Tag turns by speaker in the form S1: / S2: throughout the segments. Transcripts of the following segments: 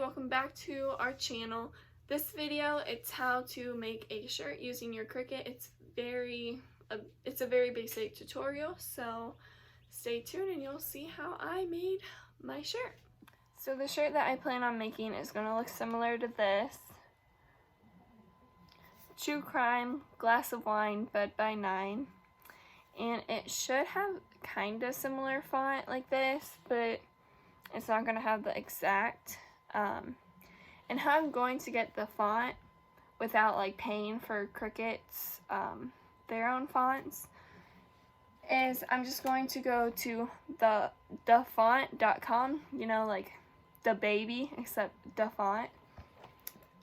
S1: welcome back to our channel. This video, it's how to make a shirt using your Cricut. It's a very basic tutorial, so stay tuned and you'll see how I made my shirt. So the shirt that I plan on making is going to look similar to this. True Crime glass of wine fed by 9, and it should have kind of similar font like this, but it's not going to have the exact and how I'm going to get the font without like paying for Cricut's their own fonts is I'm just going to go to thefont.com, you know, like the baby except the font,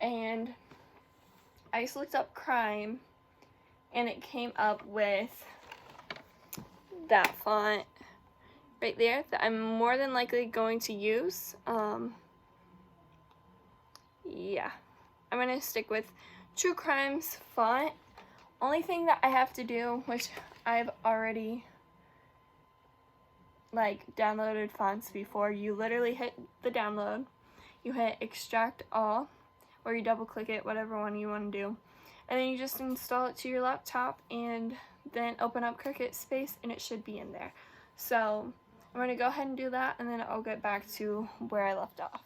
S1: and I just looked up crime and it came up with that font right there that I'm more than likely going to use. Yeah, I'm gonna stick with True Crime's font. Only thing that I have to do, which I've already like downloaded fonts before, you literally hit the download, you hit extract all, or you double click it, whatever one you want to do, and then you just install it to your laptop and then open up Cricut Space and it should be in there. So I'm going to go ahead and do that, and then I'll get back to where I left off.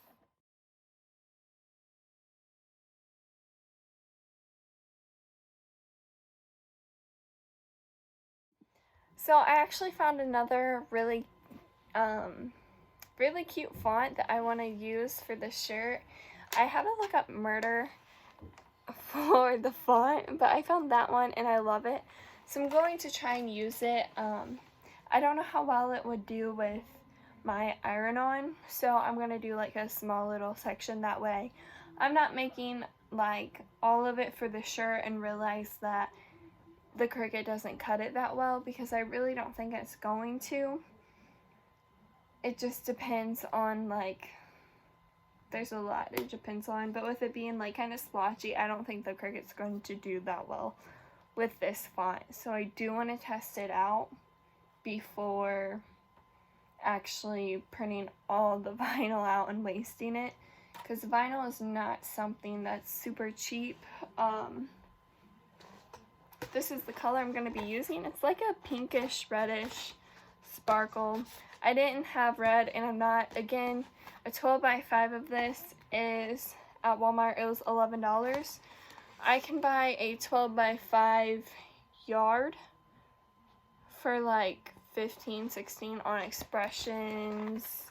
S1: So I actually found another really cute font that I want to use for this shirt. I had to look up murder for the font, but I found that one and I love it. So I'm going to try and use it. I don't know how well it would do with my iron-on, so I'm going to do like a small little section, that way I'm not making like all of it for the shirt and realize that the Cricut doesn't cut it that well, because I really don't think it's going to. It just depends on, like, there's a lot it depends on, but with it being like kind of splotchy, I don't think the Cricut's going to do that well with this font. So I do want to test it out before actually printing all the vinyl out and wasting it, because vinyl is not something that's super cheap. This is the color I'm going to be using. It's like a pinkish reddish sparkle. I didn't have red, and I'm not, again, a 12x5 of this is at Walmart, it was $11. I can buy a 12x5 yard for like 15, 16 on Expressions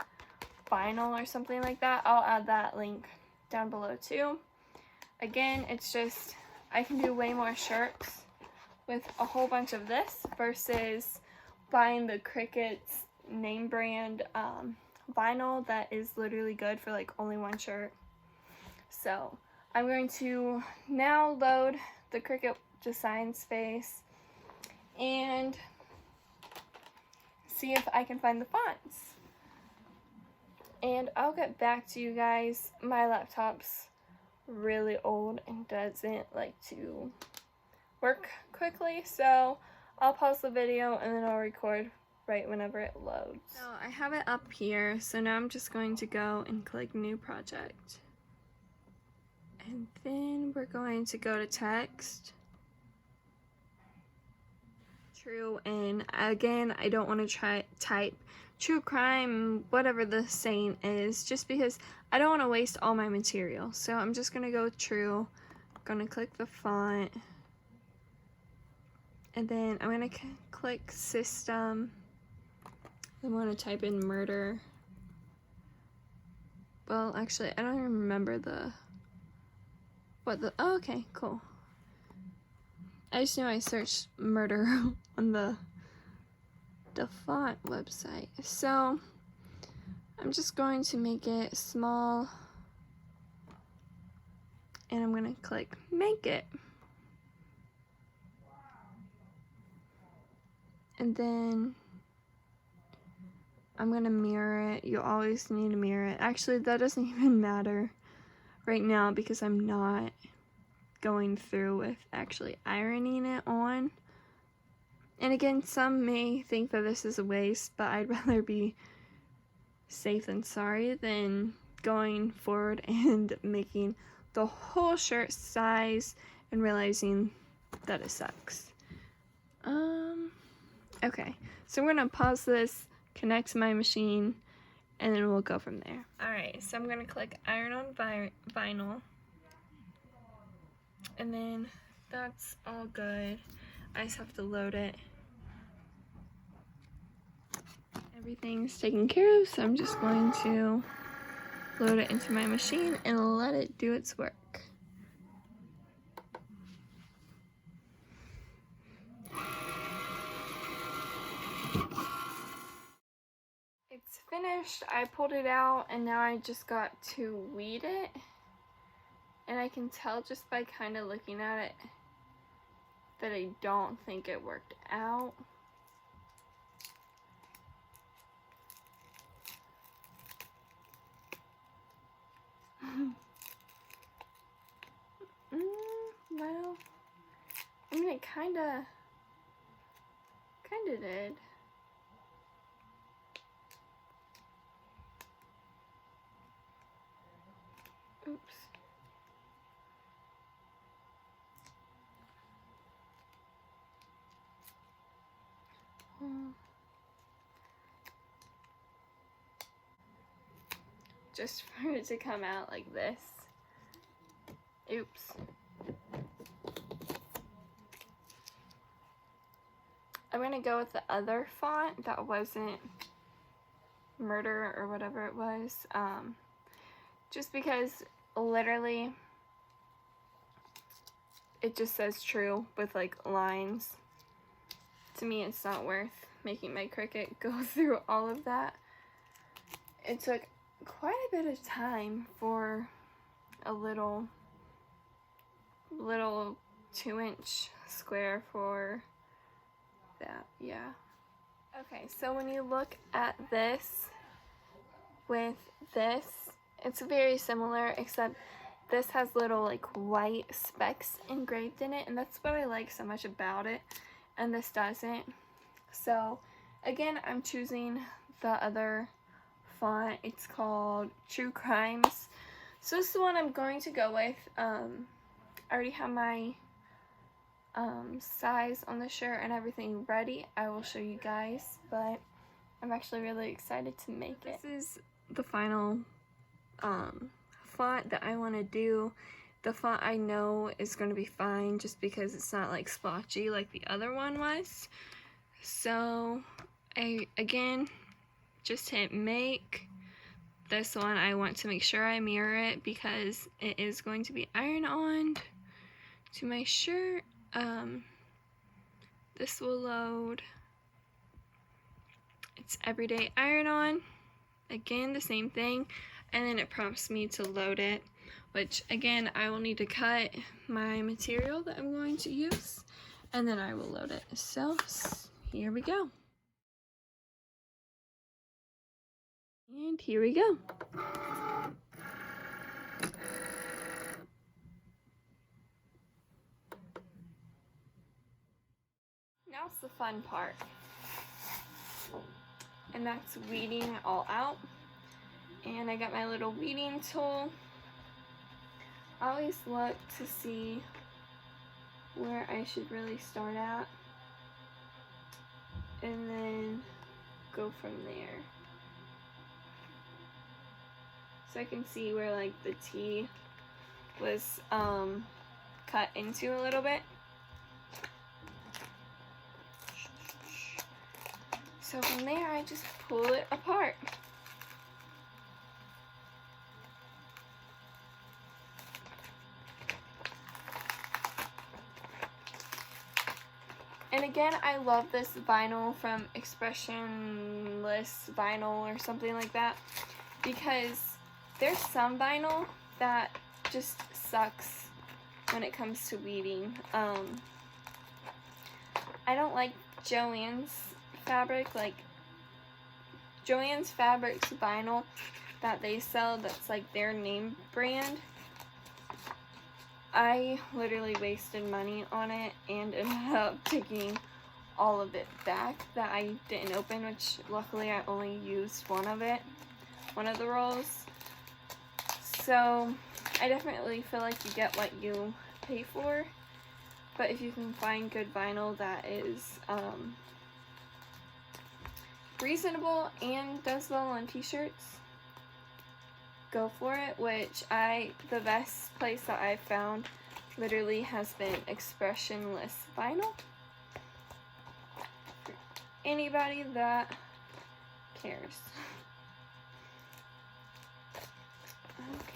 S1: vinyl or something like that. I'll add that link down below too. Again, it's just, I can do way more shirts with a whole bunch of this versus buying the Cricut's name brand vinyl that is literally good for like only one shirt. So I'm going to now load the Cricut design space and see if I can find the fonts, and I'll get back to you guys. My laptop's really old and doesn't like to work quickly, so I'll pause the video and then I'll record right whenever it loads. So I have it up here, so now I'm just going to go and click new project, and then we're going to go to text, true, and again I don't want to type true crime, whatever the saying is, just because I don't want to waste all my material. So I'm just going to go true, I'm going to click the font, and then I'm going to click system. I want to type in murder. Well, actually, I don't even remember oh, okay, cool. I just knew I searched murder on the font website. So I'm just going to make it small, and I'm going to click make it. And then I'm going to mirror it. You always need to mirror it. Actually, that doesn't even matter right now because I'm not going through with actually ironing it on. And again, some may think that this is a waste, but I'd rather be safe than sorry than going forward and making the whole shirt size and realizing that it sucks. Okay, so we're gonna pause this, connect to my machine, and then we'll go from there. Alright, so I'm gonna click iron on vinyl, and then that's all good. I just have to load it. Everything's taken care of, so I'm just going to load it into my machine and let it do its work. It's finished. I pulled it out and now I just got to weed it. And I can tell just by kind of looking at it that I don't think it worked out. Well, I mean, it kind of did. Oops. Just for it to come out like this. Oops. I'm gonna go with the other font that wasn't Murder or whatever it was. Just because literally it just says true with like lines. To me, it's not worth making my Cricut go through all of that. It took quite a bit of time for a little 2-inch square for that. Yeah. Okay, so when you look at this with this, it's very similar, except this has little like white specks engraved in it, and that's what I like so much about it, and this doesn't. So again, I'm choosing the other font. It's called True Crimes. So this is the one I'm going to go with. I already have my size on the shirt and everything ready. I will show you guys, but I'm actually really excited to make it. This is the final font that I want to do. The font I know is going to be fine just because it's not like splotchy like the other one was. So I again just hit make. This one I want to make sure I mirror it because it is going to be iron on to my shirt. This will load. It's everyday iron on. Again, the same thing. And then it prompts me to load it, which again, I will need to cut my material that I'm going to use, and then I will load it. So here we go. And here we go. Now it's the fun part, and that's weeding it all out. And I got my little weeding tool. I always look to see where I should really start at, and then go from there. So I can see where like the T was cut into a little bit. So from there I just pull it apart. And again, I love this vinyl from Expressionless Vinyl or something like that, because there's some vinyl that just sucks when it comes to weeding. I don't like Joann's fabric, like Joann's Fabrics vinyl that they sell, that's like their name brand. I literally wasted money on it and ended up taking all of it back that I didn't open, which luckily I only used one of the rolls. So I definitely feel like you get what you pay for, but if you can find good vinyl that is reasonable and does well on t-shirts, go for it. Which the best place that I've found literally has been expressionless vinyl. For anybody that cares.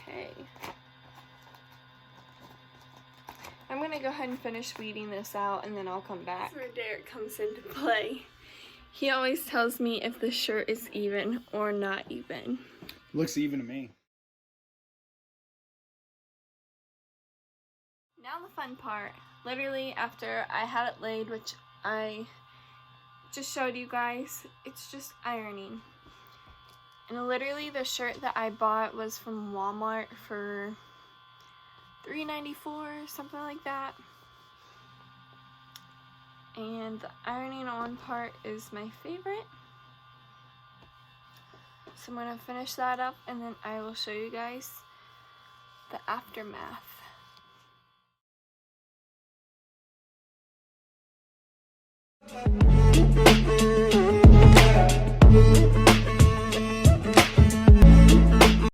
S1: Okay. I'm gonna go ahead and finish weeding this out and then I'll come back. That's where Derek comes into play. He always tells me if the shirt is even or not even.
S2: Looks even to me.
S1: Now the fun part. Literally after I had it laid, which I just showed you guys, it's just ironing. And literally the shirt that I bought was from Walmart for $3.94, something like that. And the ironing on part is my favorite. So I'm going to finish that up and then I will show you guys the aftermath.